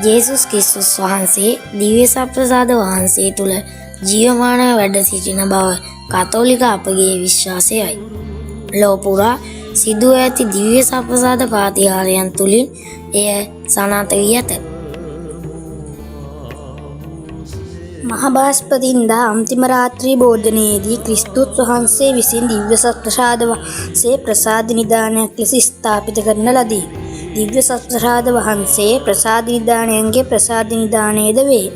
ජේසුස් ක්‍රිස්තුස් වහන්සේ දිව්‍ය සප්‍රසාද වහන්සේ තුළ ජීවමානව වැඩ සිටින බව කතෝලික අපගේ විශ්වාසයයි. ලොව පුරා සිදුව ඇති දිව්‍ය සප්‍රසාද ප්‍රාතිහාර්යයන් තුළින් එය සනාථ වී ඇත. මහබ්‍රහස්පතින්දා අන්තිම රාත්‍රී භෝජනයේදී ක්‍රිස්තුස් වහන්සේ විසින් දිව්‍ය සප්‍රසාද වහන්සේ ප්‍රසාද නිධානයක් ලෙස ස්ථාපිත කරන ලදී. දිව්‍ය සප්‍රසාද වහන්සේ ප්‍රසාද නිධානයන්ගේ ප්‍රසාද නිධානයද වේ.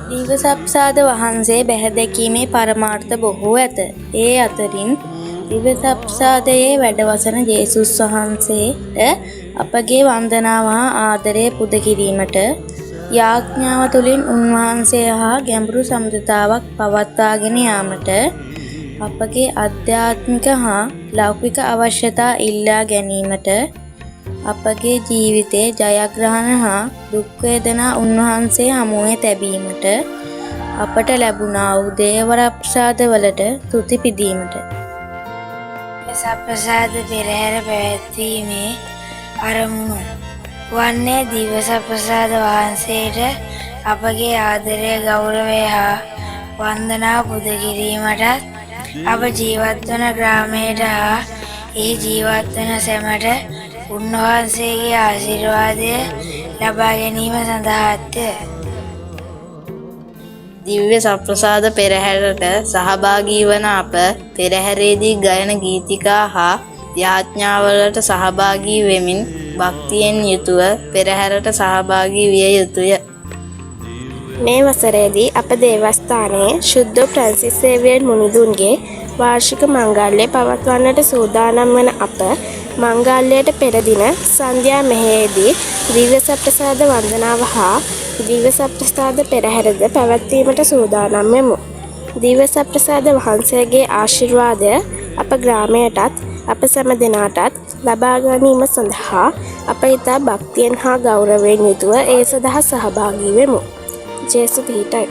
දිව්‍ය සප්‍රසාද වහන්සේ බැහැදැකීමේ පරමාර්ථ බොහෝ ඇත. ඒ අතරින් දිව්‍ය සප්‍රසාදයේ වැඩවසන ජේසුස් වහන්සේට අපගේ වන්දනාව හා ආදරය පුද කිරීමට යාඥාව තුළින් උන්වහන්සේ හා ගැඹුරු සම්බන්ධතාවක් පවත්වාගෙන යාමට අපගේ අධ්‍යාත්මික හා ලෞකික අවශ්‍යතා ඉල්ලා ගැනීමට අපගේ ජීවිතයේ ජයග්‍රහණ හා දුක් වේදනා උන්වහන්සේ හමුවේ තැබීමට අපට ලැබුණා වූ දේව ප්‍රසාදවලට තුති පිදීමට සප්‍රසාද පෙරහැර පැවැත්වීමේ අරමුණු වන්නේ දිව්‍ය සප්‍රසාද වහන්සේට අපගේ ආදරය ගෞරවය හා වන්දනාව පුද කිරීමටත් අප ජීවත්වන ග්‍රාමයට හා එහි ජීවත්වන සැමට උන්වහන්සේගේ ආශිර්වාදය ලබා ගැනීම සඳහාත්ය. දිව්‍ය සප්‍රසාද පෙරහැරට සහභාගී වන අප පෙරහැරේදී ගයන ගීතිකා හා යාඥාවලට සහභාගී වෙමින් භක්තියෙන් යුතුව පෙරහැරට සහභාගී විය යුතුය. මේ වසරේදී අප දේවස්ථානයේ ශුද්ධ ෆ්‍රැන්සිස් සේවියර් මුනිදුන්ගේ වාර්ෂික මංගල්‍යය පවත්වන්නට සූදානම් වන අප මංගල්‍යයට පෙර දින සන්ධ්‍යා මෙහෙයේදී දිව්‍ය සප්‍රසාද වන්දනාව හා දිව්‍ය සප්‍රසාද පෙරහැරද පැවැත්වීමට සූදානම් වෙමු. දිව්‍ය සප්‍රසාද වහන්සේගේ ආශිර්වාදය අප ග්‍රාමයටත් අප සැම දෙනාටත් ලබා ගැනීම සඳහා අප ඉතා භක්තියෙන් හා ගෞරවයෙන් යුතුව ඒ සඳහා සහභාගී වෙමු. ජේසු පිහිටයි.